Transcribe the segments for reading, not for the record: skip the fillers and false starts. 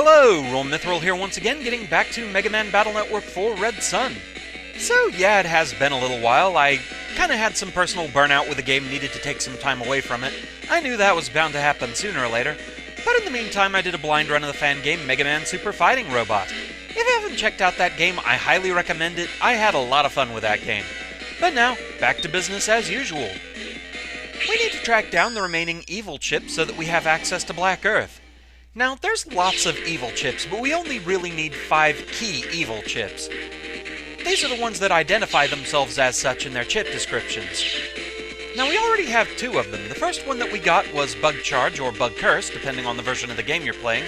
Hello, Roll Mithril here once again, getting back to Megaman Battle Network for Red Sun. So yeah, it has been a little while. I kinda had some personal burnout with the game, needed to take some time away from it. I knew that was bound to happen sooner or later. But in the meantime, I did a blind run of the fan game Megaman Super Fighting Robot. If you haven't checked out that game, I highly recommend it. I had a lot of fun with that game. But now, back to business as usual. We need to track down the remaining evil chips so that we have access to Black Earth. Now, there's lots of evil chips, but we only really need 5 key evil chips. These are the ones that identify themselves as such in their chip descriptions. Now, we already have 2 of them. The first one that we got was Bug Charge or Bug Curse, depending on the version of the game you're playing.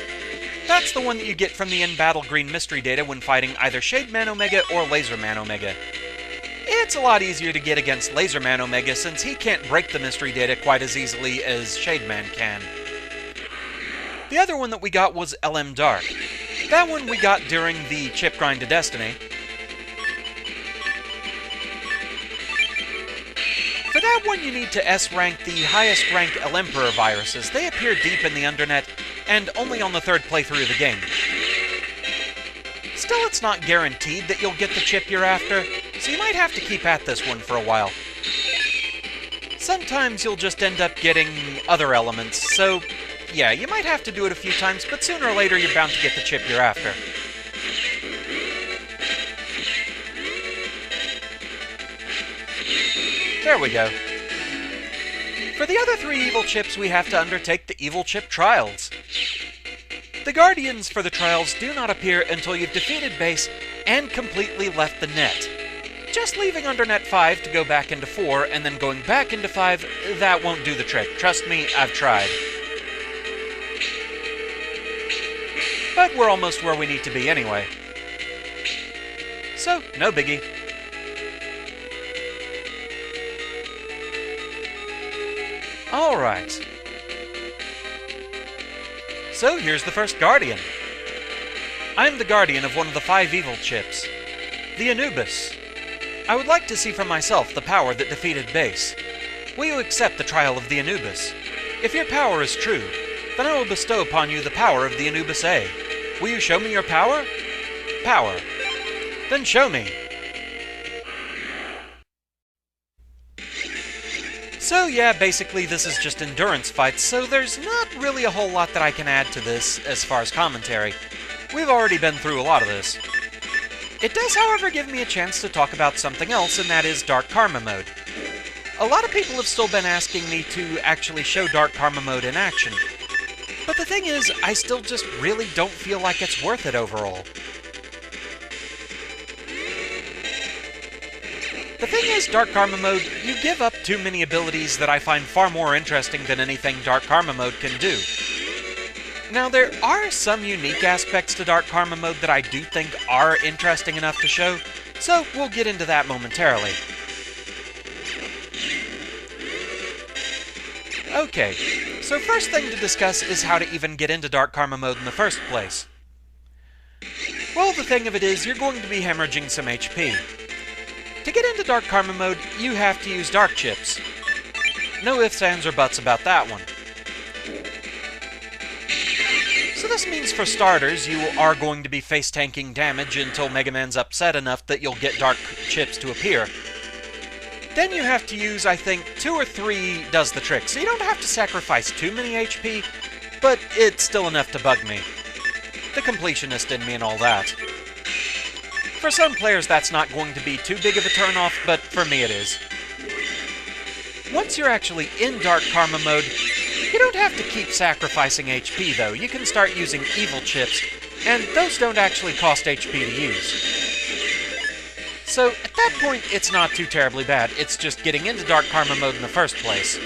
That's the one that you get from the in-battle green mystery data when fighting either Shademan Omega or Laserman Omega. It's a lot easier to get against Laserman Omega since he can't break the mystery data quite as easily as Shademan can. The other one that we got was LM Dark. That one we got during the Chip Grind to Destiny. For that one you need to S-rank the highest rank Emperor viruses. They appear deep in the Undernet and only on the 3rd playthrough of the game. Still, it's not guaranteed that you'll get the chip you're after, so you might have to keep at this one for a while. Sometimes you'll just end up getting other elements, so yeah, you might have to do it a few times, but sooner or later you're bound to get the chip you're after. There we go. For the other 3 evil chips, we have to undertake the evil chip trials. The guardians for the trials do not appear until you've defeated base and completely left the net. Just leaving Undernet 5 to go back into 4 and then going back into 5, that won't do the trick. Trust me, I've tried. But we're almost where we need to be anyway. So, no biggie. Alright. So, here's the first Guardian. I'm the Guardian of one of the 5 evil chips, the Anubis. I would like to see for myself the power that defeated base. Will you accept the trial of the Anubis? If your power is true, then I will bestow upon you the power of the Anubis A. Will you show me your power? Power. Then show me. So yeah, basically this is just endurance fights, so there's not really a whole lot that I can add to this as far as commentary. We've already been through a lot of this. It does, however, give me a chance to talk about something else, and that is Dark Karma Mode. A lot of people have still been asking me to actually show Dark Karma Mode in action. But the thing is, I still just really don't feel like it's worth it overall. The thing is, Dark Karma Mode, you give up too many abilities that I find far more interesting than anything Dark Karma Mode can do. Now, there are some unique aspects to Dark Karma Mode that I do think are interesting enough to show, so we'll get into that momentarily. Okay, so first thing to discuss is how to even get into Dark Karma Mode in the first place. Well, the thing of it is, you're going to be hemorrhaging some HP. To get into Dark Karma Mode, you have to use Dark Chips. No ifs, ands, or buts about that one. So this means for starters, you are going to be face-tanking damage until Megaman's upset enough that you'll get Dark Chips to appear. Then you have to use, I think, 2 or 3 does the trick, so you don't have to sacrifice too many HP, but it's still enough to bug me. The completionist in me and all that. For some players, that's not going to be too big of a turn-off, but for me it is. Once you're actually in Dark Karma Mode, you don't have to keep sacrificing HP, though. You can start using evil chips, and those don't actually cost HP to use. So, at that point, it's not too terribly bad. It's just getting into Dark Karma Mode in the first place.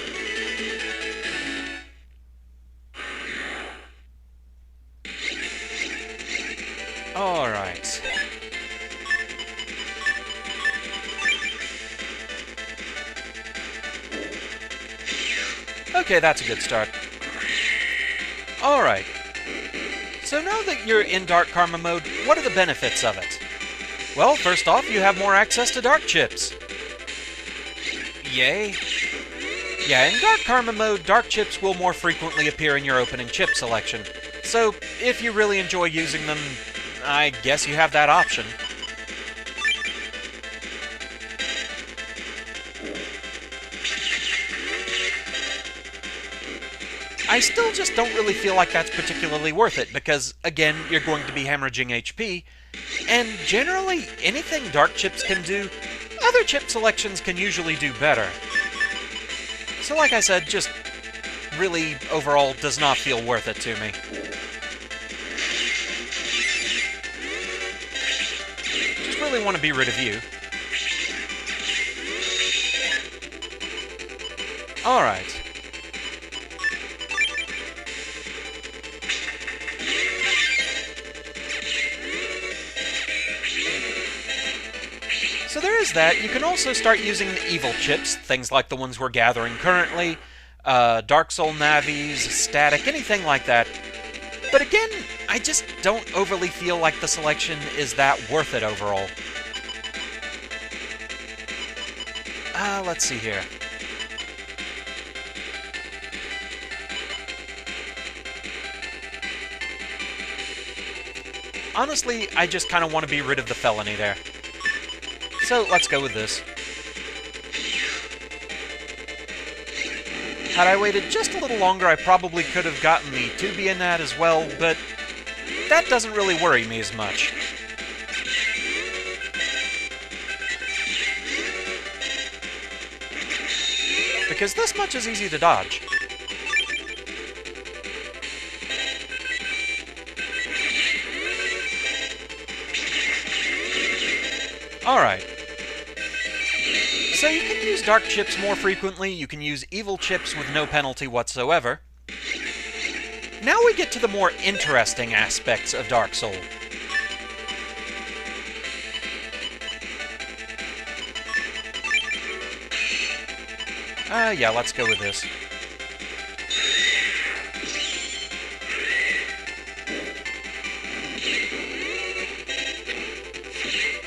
Alright. Okay, that's a good start. Alright. So now that you're in Dark Karma Mode, what are the benefits of it? Well, first off, you have more access to Dark Chips. Yay. Yeah, in Dark Karma Mode, Dark Chips will more frequently appear in your opening chip selection. So, if you really enjoy using them, I guess you have that option. I still just don't really feel like that's particularly worth it, because, again, you're going to be hemorrhaging HP, and generally, anything dark chips can do, other chip selections can usually do better. So like I said, just really, overall, does not feel worth it to me. Just really want to be rid of you. Alright. So there is that. You can also start using the evil chips, things like the ones we're gathering currently, Dark Soul Navis, Static, anything like that. But again, I just don't overly feel like the selection is that worth it overall. Let's see here. Honestly, I just kind of want to be rid of the felony there. So, let's go with this. Had I waited just a little longer, I probably could have gotten the Tubi in that as well, but that doesn't really worry me as much. Because this much is easy to dodge. Alright. So you can use dark chips more frequently, you can use evil chips with no penalty whatsoever. Now we get to the more interesting aspects of Dark Soul. Yeah, let's go with this.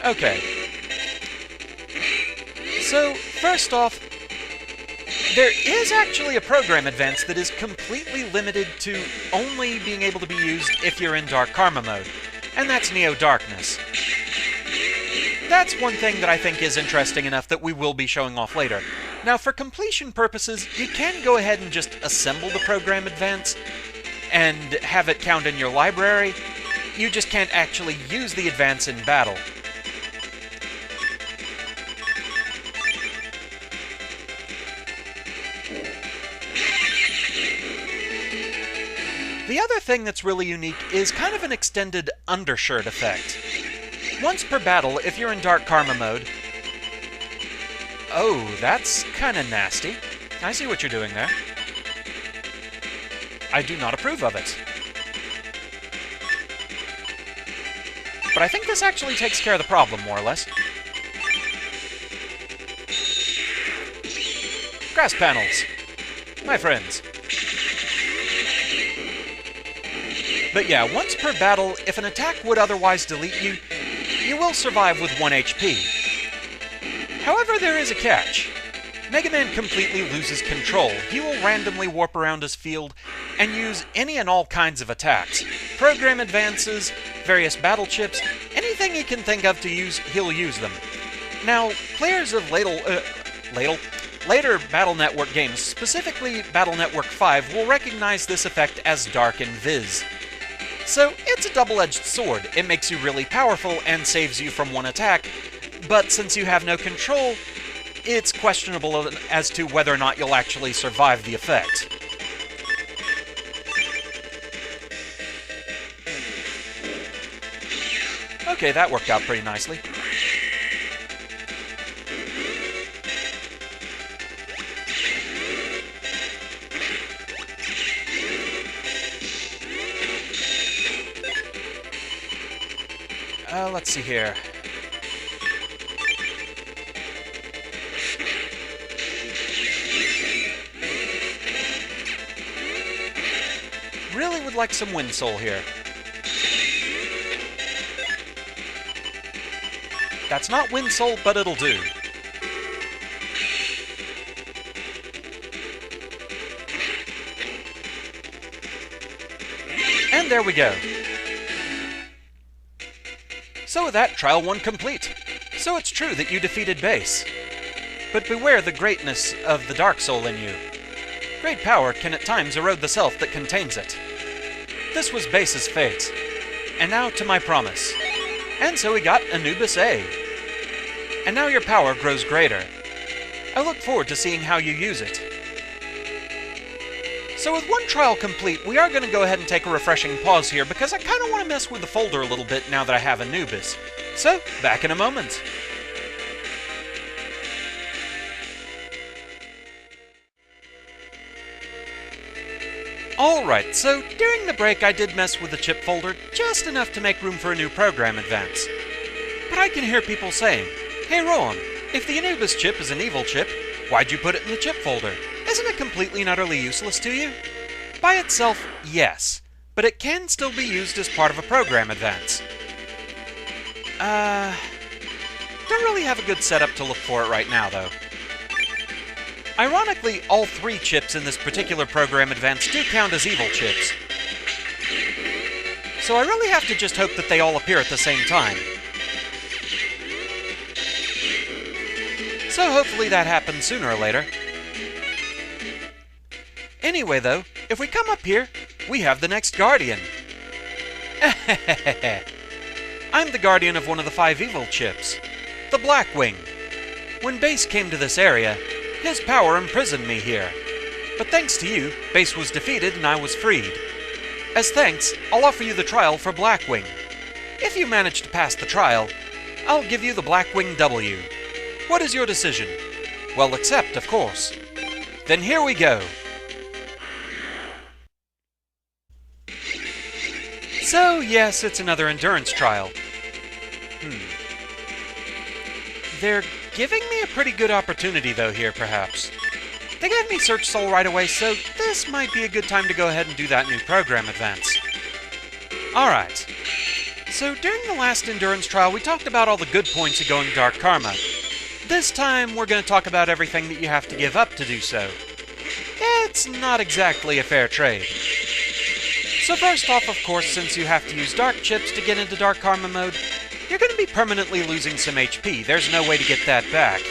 Okay. So, first off, there is actually a program advance that is completely limited to only being able to be used if you're in Dark Karma mode, and that's Neo Darkness. That's one thing that I think is interesting enough that we will be showing off later. Now, for completion purposes, you can go ahead and just assemble the program advance and have it count in your library. You just can't actually use the advance in battle. The other thing that's really unique is kind of an extended undershirt effect. Once per battle, if you're in Dark Karma mode... Oh, that's kind of nasty. I see what you're doing there. I do not approve of it. But I think this actually takes care of the problem, more or less. Grass panels. My friends. But yeah, once per battle, if an attack would otherwise delete you, you will survive with 1 HP. However, there is a catch. Megaman completely loses control. He will randomly warp around his field and use any and all kinds of attacks. Program advances, various battle chips, anything he can think of to use, he'll use them. Now, players of later Battle Network games, specifically Battle Network 5, will recognize this effect as Dark Invis. So, it's a double-edged sword. It makes you really powerful and saves you from one attack, but since you have no control, it's questionable as to whether or not you'll actually survive the effect. Okay, that worked out pretty nicely. Let's see here. Really would like some Wind Soul here. That's not Wind Soul, but it'll do. And And there we go. So with that, Trial 1 complete. So it's true that you defeated Base. But beware the greatness of the Dark Soul in you. Great power can at times erode the self that contains it. This was Base's fate. And now to my promise. And so we got Anubis A. And now your power grows greater. I look forward to seeing how you use it. So with one trial complete, we are going to go ahead and take a refreshing pause here because I kind of want to mess with the folder a little bit now that I have Anubis. So, back in a moment. Alright, so during the break I did mess with the chip folder just enough to make room for a new program advance. But I can hear people saying, "Hey Rowan, if the Anubis chip is an evil chip, why'd you put it in the chip folder? Isn't it completely and utterly useless to you?" By itself, yes, but it can still be used as part of a program advance. Don't really have a good setup to look for it right now, though. Ironically, all 3 chips in this particular program advance do count as evil chips. So I really have to just hope that they all appear at the same time. So hopefully that happens sooner or later. Anyway though, if we come up here, we have the next Guardian. I'm the Guardian of one of the 5 evil chips, the Blackwing. When Base came to this area, his power imprisoned me here. But thanks to you, Base was defeated and I was freed. As thanks, I'll offer you the trial for Blackwing. If you manage to pass the trial, I'll give you the Blackwing W. What is your decision? Well, accept, of course. Then here we go. So, yes, it's another endurance trial. They're giving me a pretty good opportunity, though, here, perhaps. They gave me Search Soul right away, so this might be a good time to go ahead and do that new program advance. Alright. So, during the last endurance trial, we talked about all the good points of going Dark Karma. This time, we're going to talk about everything that you have to give up to do so. It's not exactly a fair trade. So first off, of course, since you have to use Dark Chips to get into Dark Karma mode, you're going to be permanently losing some HP. There's no way to get that back.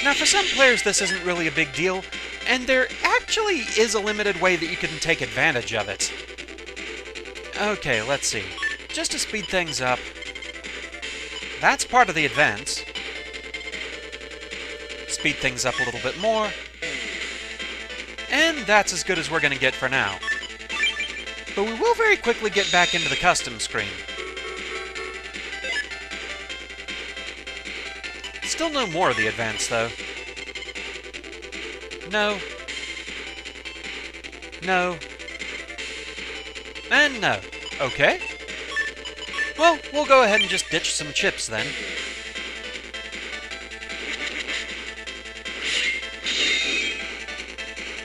Now, for some players, this isn't really a big deal, and there actually is a limited way that you can take advantage of it. Okay, let's see. Just to speed things up, that's part of the advance. Speed things up a little bit more. And that's as good as we're going to get for now. But we will very quickly get back into the custom screen. Still no more of the advance, though. No. No. And no. Okay. Well, we'll go ahead and just ditch some chips, then.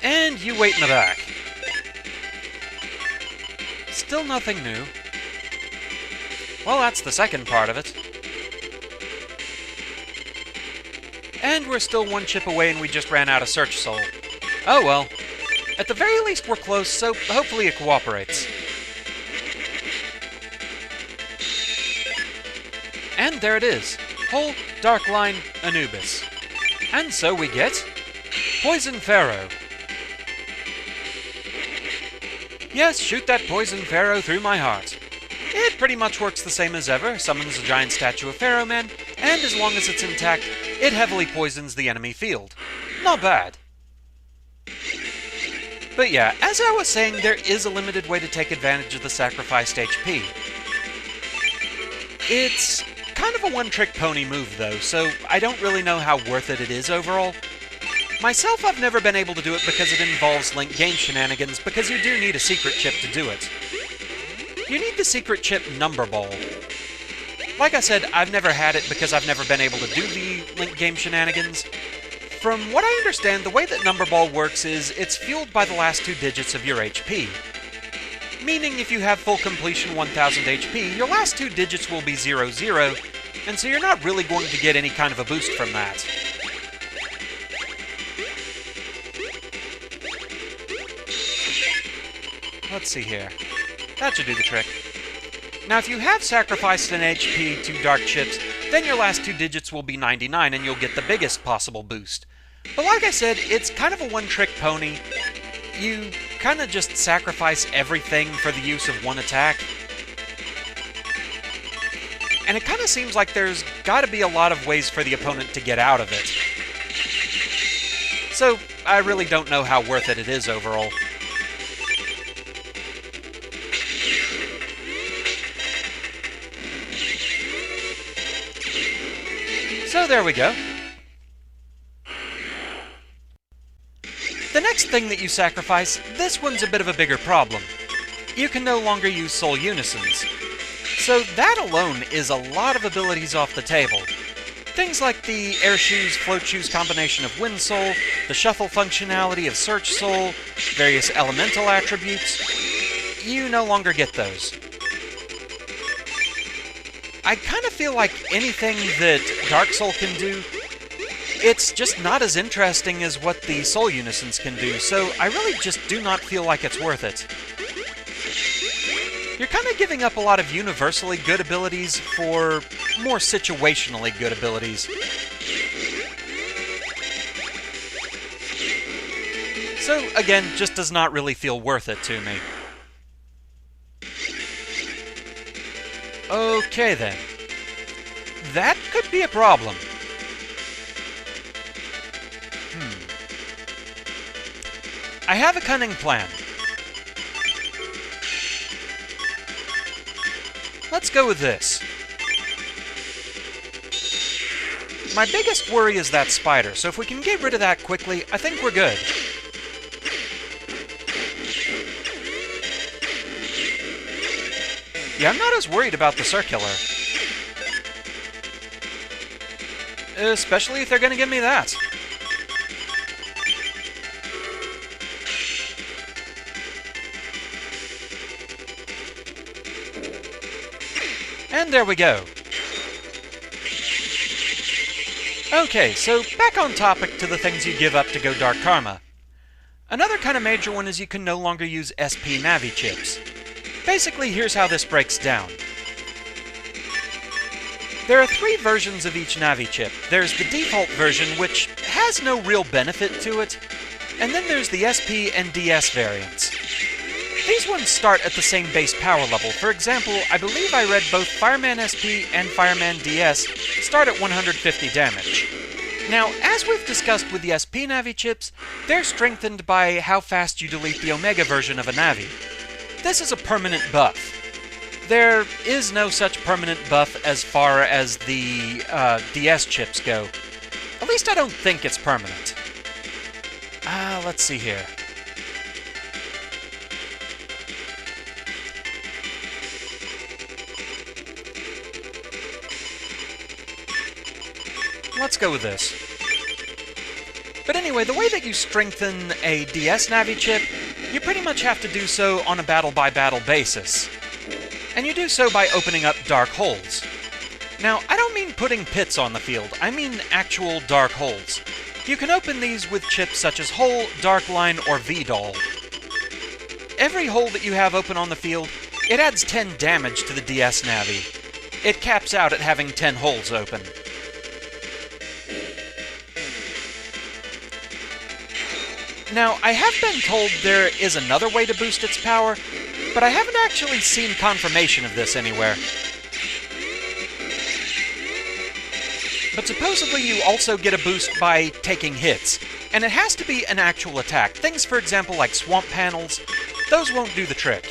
And you wait in the back. Still nothing new. Well, that's the second part of it. And we're still 1 chip away and we just ran out of Search Soul. Oh well. At the very least we're close, so hopefully it cooperates. And there it is. Whole Dark Line Anubis. And so we get Poison Pharaoh. Yes, shoot that Poison Pharaoh through my heart. It pretty much works the same as ever, summons a giant statue of Pharaoh Man, and as long as it's intact, it heavily poisons the enemy field. Not bad. But yeah, as I was saying, there is a limited way to take advantage of the sacrificed HP. It's kind of a one-trick pony move though, so I don't really know how worth it is overall. Myself, I've never been able to do it because it involves link game shenanigans, because you do need a secret chip to do it. You need the secret chip Number Ball. Like I said, I've never had it because I've never been able to do the link game shenanigans. From what I understand, the way that Number Ball works is it's fueled by the last 2 digits of your HP. Meaning if you have full completion 1000 HP, your last 2 digits will be 00, and so you're not really going to get any kind of a boost from that. Let's see here. That should do the trick. Now, if you have sacrificed an HP to dark chips, then your last two digits will be 99 and you'll get the biggest possible boost. But like I said, it's kind of a one-trick pony. You kind of just sacrifice everything for the use of one attack. And it kind of seems like there's got to be a lot of ways for the opponent to get out of it. So, I really don't know how worth it is overall. So there we go. The next thing that you sacrifice, this one's a bit of a bigger problem. You can no longer use soul unisons. So that alone is a lot of abilities off the table. Things like the Air Shoes, Float Shoes combination of Wind Soul, the Shuffle functionality of Search Soul, various elemental attributes, you no longer get those. I kind of feel like anything that Dark Soul can do, it's just not as interesting as what the Soul Unisons can do, so I really just do not feel like it's worth it. You're kind of giving up a lot of universally good abilities for more situationally good abilities. So, again, just does not really feel worth it to me. Okay then. That could be a problem. I have a cunning plan. Let's go with this. My biggest worry is that spider, so if we can get rid of that quickly, I think we're good. Yeah, I'm not as worried about the circular. Especially if they're gonna give me that. And there we go. Okay, so back on topic to the things you give up to go Dark Karma. Another kind of major one is you can no longer use SP Navi chips. Basically, here's how this breaks down. There are 3 versions of each Navi chip. There's the default version, which has no real benefit to it, and then there's the SP and DS variants. These ones start at the same base power level. For example, I believe I read both Fireman SP and Fireman DS start at 150 damage. Now, as we've discussed with the SP Navi chips, they're strengthened by how fast you delete the Omega version of a Navi. This is a permanent buff. There is no such permanent buff as far as the DS chips go. At least I don't think it's permanent. Let's see here. Let's go with this. But anyway, the way that you strengthen a DS Navi chip, you pretty much have to do so on a battle-by-battle basis. And you do so by opening up dark holes. Now, I don't mean putting pits on the field, I mean actual dark holes. You can open these with chips such as Hole, Dark Line, or V-Doll. Every hole that you have open on the field, it adds 10 damage to the DS Navi. It caps out at having 10 holes open. Now, I have been told there is another way to boost its power, but I haven't actually seen confirmation of this anywhere. But supposedly you also get a boost by taking hits, and it has to be an actual attack. Things, for example, like swamp panels, those won't do the trick.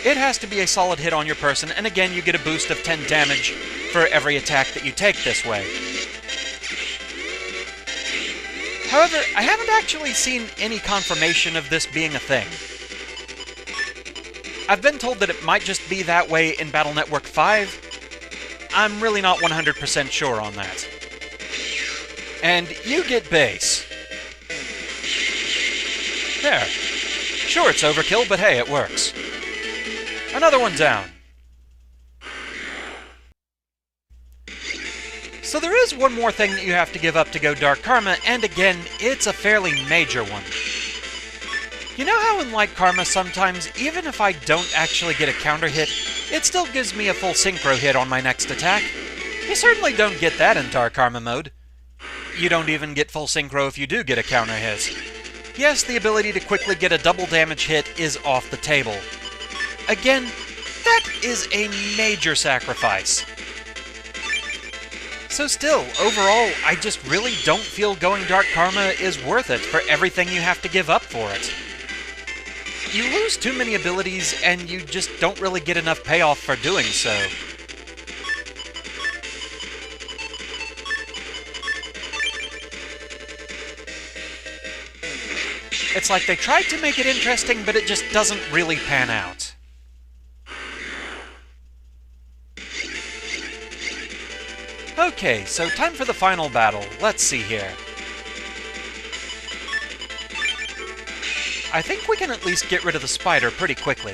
It has to be a solid hit on your person, and again you get a boost of 10 damage for every attack that you take this way. However, I haven't actually seen any confirmation of this being a thing. I've been told that it might just be that way in Battle Network 5. I'm really not 100% sure on that. And you get base. There. Sure, it's overkill, but hey, it works. Another one down. So there is one more thing that you have to give up to go Dark Karma, and again, it's a fairly major one. You know how in Like Karma sometimes, even if I don't actually get a counter hit, it still gives me a full synchro hit on my next attack? You certainly don't get that in Dark Karma mode. You don't even get full synchro if you do get a counter hit. Yes, the ability to quickly get a double damage hit is off the table. Again, that is a major sacrifice. So still, overall, I just really don't feel going Dark Karma is worth it for everything you have to give up for it. You lose too many abilities, and you just don't really get enough payoff for doing so. It's like they tried to make it interesting, but it just doesn't really pan out. Okay, so time for the final battle. Let's see here. I think we can at least get rid of the spider pretty quickly.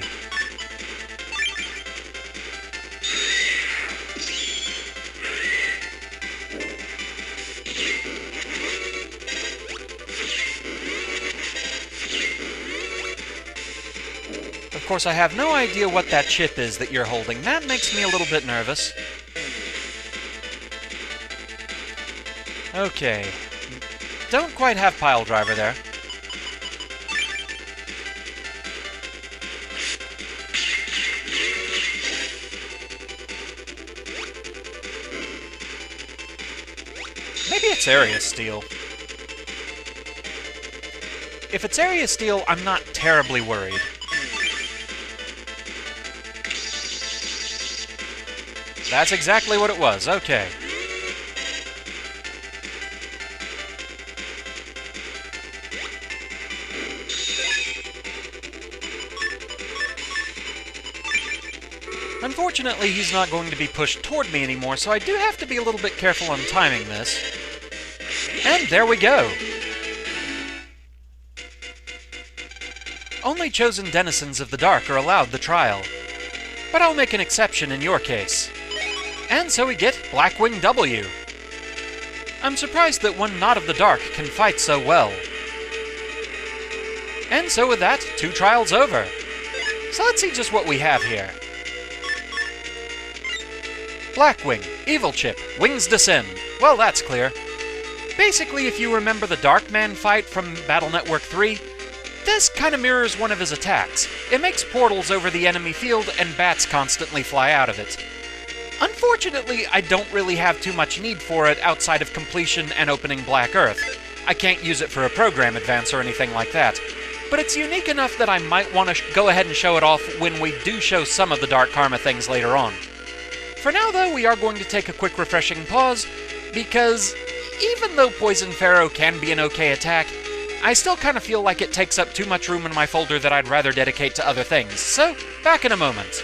Of course, I have no idea what that chip is that you're holding. That makes me a little bit nervous. Okay. Don't quite have pile driver there. Maybe it's area steal. If it's area steal, I'm not terribly worried. That's exactly what it was. Okay. Unfortunately, he's not going to be pushed toward me anymore, so I do have to be a little bit careful on timing this. And there we go! Only chosen denizens of the dark are allowed the trial. But I'll make an exception in your case. And so we get Blackwing W. I'm surprised that one not of the dark can fight so well. And so with that, 2 trials over. So let's see just what we have here. Blackwing, Evil Chip, Wings Descend. Well, that's clear. Basically, if you remember the Darkman fight from Battle Network 3, this kind of mirrors one of his attacks. It makes portals over the enemy field, and bats constantly fly out of it. Unfortunately, I don't really have too much need for it outside of completion and opening Black Earth. I can't use it for a program advance or anything like that. But it's unique enough that I might want to go ahead and show it off when we do show some of the Dark Karma things later on. For now, though, we are going to take a quick refreshing pause, because even though Poison Pharaoh can be an okay attack, I still kind of feel like it takes up too much room in my folder that I'd rather dedicate to other things. So, back in a moment.